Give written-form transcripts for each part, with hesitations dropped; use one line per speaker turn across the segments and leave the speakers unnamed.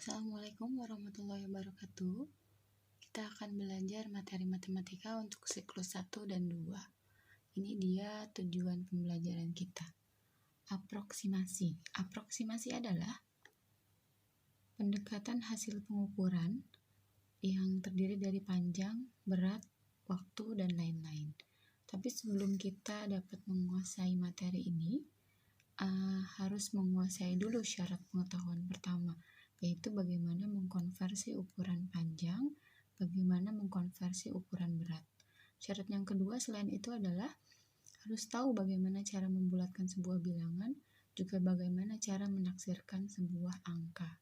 Assalamualaikum warahmatullahi wabarakatuh. Kita akan belajar materi matematika untuk siklus 1 dan 2. Ini dia tujuan pembelajaran kita. Aproksimasi. Aproksimasi adalah pendekatan hasil pengukuran yang terdiri dari panjang, berat, waktu, dan lain-lain. Tapi sebelum kita dapat menguasai materi ini, harus menguasai dulu syarat pengetahuan pertama, yaitu bagaimana mengkonversi ukuran panjang, bagaimana mengkonversi ukuran berat. Syarat yang kedua selain itu adalah harus tahu bagaimana cara membulatkan sebuah bilangan, juga bagaimana cara menaksirkan sebuah angka.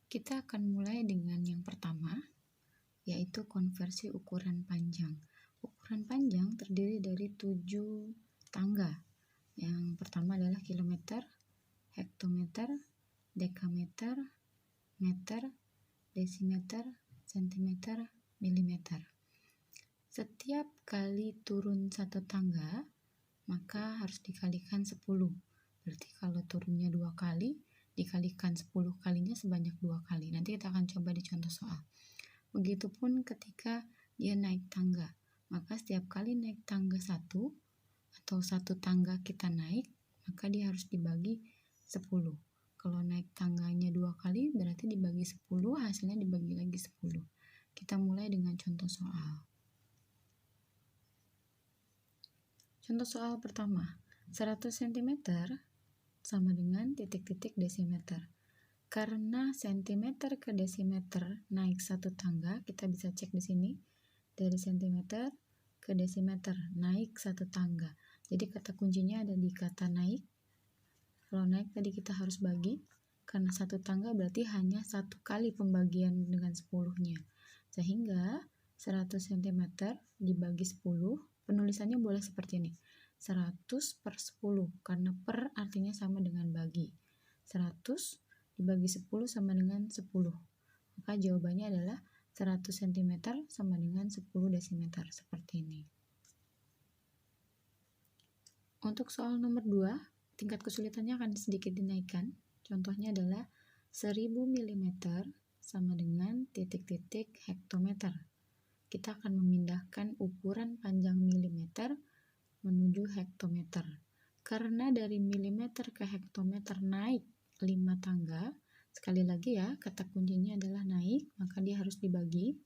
Kita akan mulai dengan yang pertama, yaitu konversi ukuran panjang. Ukuran panjang terdiri dari 7 tangga. Yang pertama adalah kilometer, hektometer, dekameter, meter, desimeter, sentimeter, milimeter. Setiap kali turun satu tangga, maka harus dikalikan 10. Berarti kalau turunnya 2 kali, dikalikan 10 kalinya sebanyak 2 kali. Nanti kita akan coba di contoh soal. Begitupun ketika dia naik tangga, maka setiap kali naik tangga 1 atau satu tangga kita naik, maka dia harus dibagi 10. Kalau naik tangganya 2 kali, berarti dibagi 10, hasilnya dibagi lagi 10. Kita mulai dengan contoh soal. Contoh soal pertama, 100 cm sama dengan titik-titik desimeter. Karena sentimeter ke desimeter naik satu tangga, kita bisa cek di sini. Dari sentimeter ke desimeter naik satu tangga. Jadi kata kuncinya ada di kata naik. Kalau naik tadi kita harus bagi, karena satu tangga berarti hanya satu kali pembagian dengan 10-nya. Sehingga 100 cm dibagi 10, penulisannya boleh seperti ini. 100 per 10, karena per artinya sama dengan bagi. 100 dibagi 10 sama dengan 10. Maka jawabannya adalah 100 cm sama dengan 10 desimeter, seperti ini. Untuk soal nomor 2, tingkat kesulitannya akan sedikit dinaikkan. Contohnya adalah 1000 mm sama dengan titik-titik hektometer. Kita akan memindahkan ukuran panjang milimeter menuju hektometer. Karena dari milimeter ke hektometer naik 5 tangga, sekali lagi ya, kata kuncinya adalah naik, maka dia harus dibagi,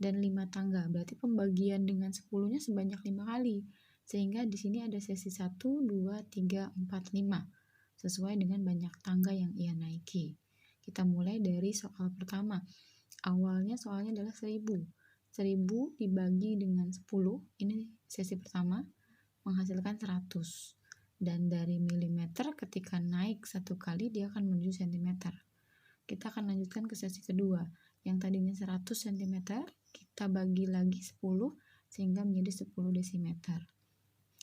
dan 5 tangga, berarti pembagian dengan 10-nya sebanyak 5 kali, sehingga di sini ada sesi 1, 2, 3, 4, 5, sesuai dengan banyak tangga yang ia naiki. Kita mulai dari soal pertama. Awalnya soalnya adalah 1000. 1000 dibagi dengan 10, ini sesi pertama, menghasilkan 100. Dan dari milimeter ketika naik satu kali, dia akan menuju sentimeter. Kita akan lanjutkan ke sesi kedua. Yang tadinya 100 cm, kita bagi lagi 10, sehingga menjadi 10 desimeter.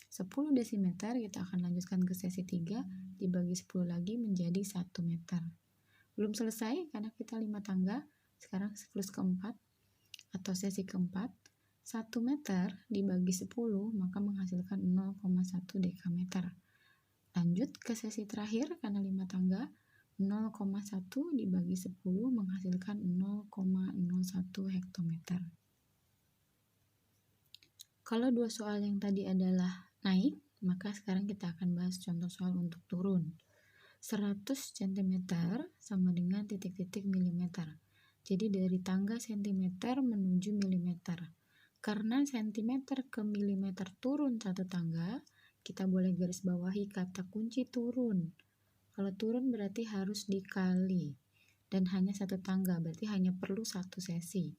10 desimeter kita akan lanjutkan ke sesi 3, dibagi 10 lagi menjadi 1 meter. Belum selesai, karena kita 5 tangga. Sekarang siklus keempat, atau sesi keempat. 1 meter dibagi 10, maka menghasilkan 0,1 dekameter. Lanjut ke sesi terakhir, karena 5 tangga, 0,1 dibagi 10 menghasilkan 0,01 hektometer. Kalau dua soal yang tadi adalah naik, maka sekarang kita akan bahas contoh soal untuk turun. 100 cm sama dengan titik-titik milimeter. Jadi dari tangga sentimeter menuju milimeter. Karena sentimeter ke milimeter turun satu tangga, kita boleh garis bawahi kata kunci turun. Kalau turun berarti harus dikali, dan hanya satu tangga, berarti hanya perlu satu sesi.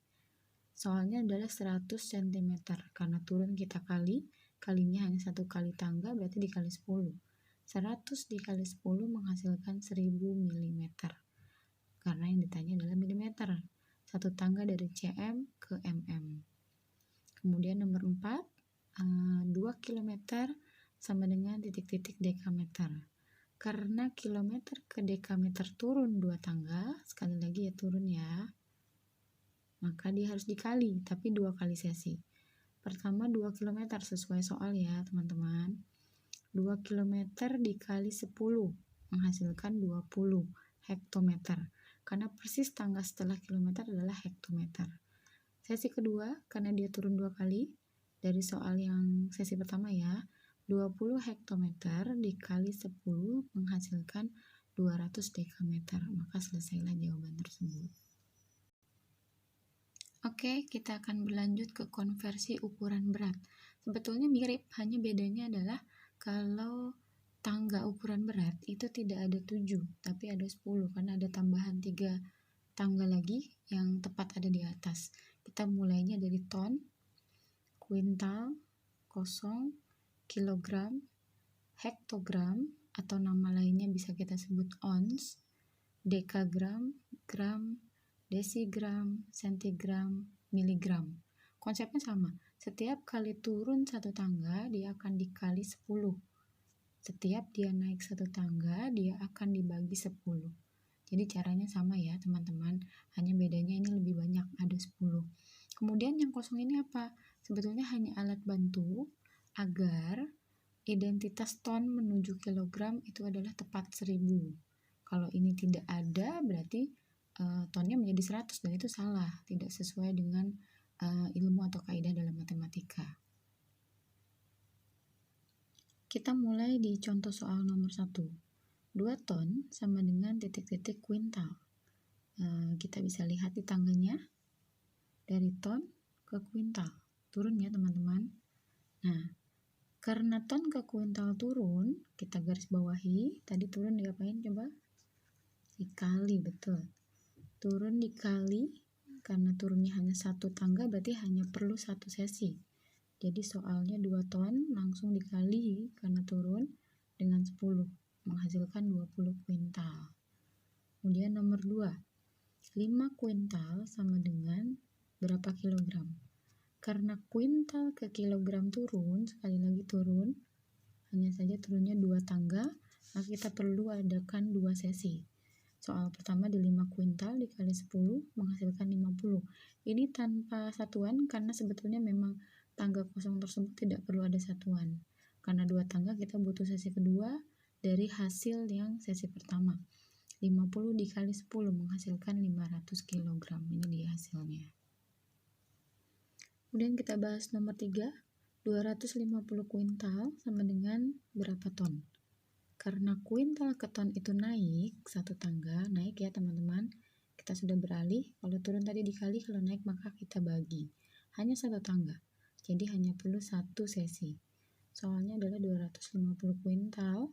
Soalnya adalah 100 cm, karena turun kita kali, kalinya hanya satu kali tangga, berarti dikali 10. 100 dikali 10 menghasilkan 1000 mm, karena yang ditanya adalah milimeter. Satu tangga dari cm ke mm. Kemudian nomor 4, 2 km sama dengan titik-titik dekameter. Karena kilometer ke dekameter turun 2 tangga, sekali lagi ya turun ya, maka dia harus dikali, tapi 2 kali sesi. Pertama 2 km sesuai soal ya teman-teman. 2 km dikali 10, menghasilkan 20 hektometer. Karena persis tangga setelah kilometer adalah hektometer. Sesi kedua, karena dia turun 2 kali, dari soal yang sesi pertama ya, 20 hektometer dikali 10 menghasilkan 200 dekameter. Maka selesailah jawaban tersebut. Oke, kita akan berlanjut ke konversi ukuran berat. Sebetulnya mirip, hanya bedanya adalah kalau tangga ukuran berat itu tidak ada 7, tapi ada 10, karena ada tambahan 3 tangga lagi yang tepat ada di atas. Kita mulainya dari ton, kuintal, kosong, kilogram, hektogram, atau nama lainnya bisa kita sebut ons, dekagram, gram, desigram, sentigram, miligram. Konsepnya sama. Setiap kali turun satu tangga, dia akan dikali 10. Setiap dia naik satu tangga, dia akan dibagi 10. Jadi caranya sama ya teman-teman. Hanya bedanya ini lebih banyak, ada 10. Kemudian yang kosong ini apa? Sebetulnya hanya alat bantu agar identitas ton menuju kilogram itu adalah tepat 1000. Kalau ini tidak ada, berarti tonnya menjadi 100, dan itu salah, tidak sesuai dengan ilmu atau kaidah dalam matematika. Kita mulai di contoh soal nomor 1. 2 ton sama dengan titik-titik kuintal. Kita bisa lihat di tangganya, dari ton ke kuintal. Turun ya teman-teman. Nah, karena ton ke kuintal turun, kita garis bawahi, tadi turun diapain coba? Dikali, betul. Turun dikali, karena turunnya hanya satu tangga berarti hanya perlu satu sesi. Jadi soalnya 2 ton langsung dikali karena turun dengan 10, menghasilkan 20 kuintal. Kemudian nomor 2, 5 kuintal sama dengan berapa kilogram? Karena kuintal ke kilogram turun, sekali lagi turun, hanya saja turunnya 2 tangga, maka kita perlu adakan 2 sesi. Soal pertama di 5 kuintal dikali 10 menghasilkan 50. Ini tanpa satuan karena sebetulnya memang tangga kosong tersebut tidak perlu ada satuan. Karena 2 tangga kita butuh sesi kedua dari hasil yang sesi pertama. 50 dikali 10 menghasilkan 500 kg. Ini dia hasilnya. Kemudian kita bahas nomor 3. 250 kuintal sama dengan berapa ton? Karena kuintal ke ton itu naik, satu tangga, naik ya teman-teman. Kita sudah beralih, kalau turun tadi dikali, kalau naik maka kita bagi. Hanya satu tangga, jadi hanya perlu satu sesi. Soalnya adalah 250 kuintal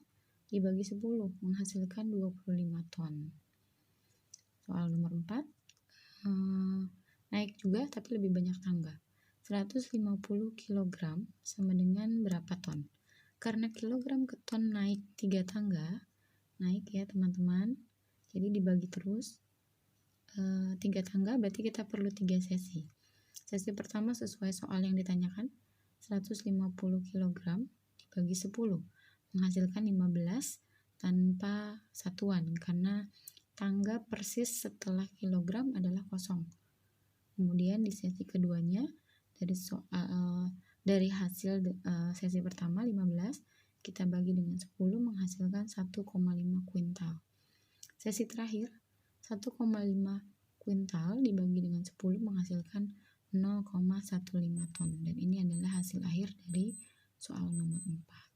dibagi 10, menghasilkan 25 ton. Soal nomor 4, naik juga tapi lebih banyak tangga. 150 kg sama dengan berapa ton? Karena kilogram ke ton naik 3 tangga, naik ya teman-teman, jadi dibagi terus 3 tangga, berarti kita perlu 3 sesi. Sesi pertama sesuai soal yang ditanyakan, 150 kg dibagi 10, menghasilkan 15 tanpa satuan, karena tangga persis setelah kilogram adalah kosong. Kemudian di sesi keduanya, dari hasil sesi pertama 15 kita bagi dengan 10 menghasilkan 1,5 kuintal. Sesi terakhir 1,5 kuintal dibagi dengan 10 menghasilkan 0,15 ton, dan ini adalah hasil akhir dari soal nomor 4.